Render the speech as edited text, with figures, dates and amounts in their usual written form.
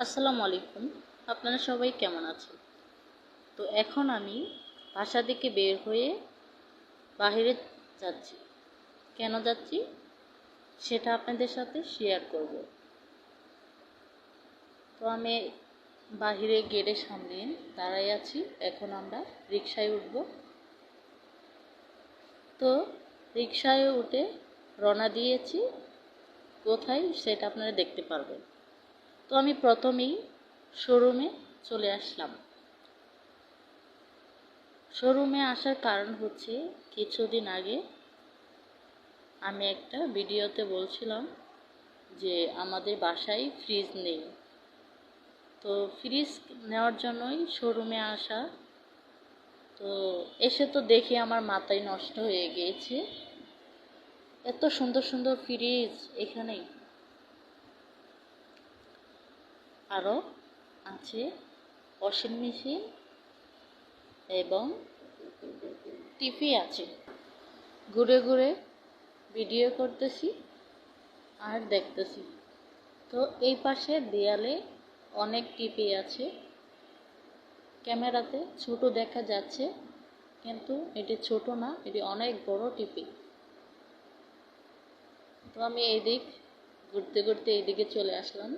আসসালামু আলাইকুম। আপনারা সবাই কেমন আছেন? তো এখন আমি বাসা থেকে বের হয়ে বাইরে যাচ্ছি। কেন যাচ্ছি সেটা আপনাদের সাথে শেয়ার করব। তো আমি বাহিরে গেটের সামনে দাঁড়াই আছি। এখন আমরা রিকশায় উঠব। তো রিকশায় উঠে রওনা দিয়েছি। কোথায় সেটা আপনারা দেখতে পারবেন। তো আমি প্রথমেই শোরুমে চলে আসলাম। শোরুমে আসার কারণ হচ্ছে কিছুদিন আগে আমি একটা ভিডিওতে বলছিলাম যে আমাদের বাসায় ফ্রিজ নেই। তো ফ্রিজ নেওয়ার জন্যই শোরুমে আসা। তো এসে তো দেখি আমার মাথায় নষ্ট হয়ে গিয়েছে। এত সুন্দর সুন্দর ফ্রিজ এখানেই। আরও আছে ওয়াশিং মেশিন এবং টিভি আছে। ঘুরে ঘুরে ভিডিও করতেছি আর দেখতেছি। তো এই পাশে দেয়ালে অনেক টিভি আছে। ক্যামেরাতে ছোট দেখা যাচ্ছে, কিন্তু এটি ছোট না, এটি অনেক বড় টিভি। তো আমি এদিক ঘুরতে ঘুরতে এইদিকে চলে আসলাম।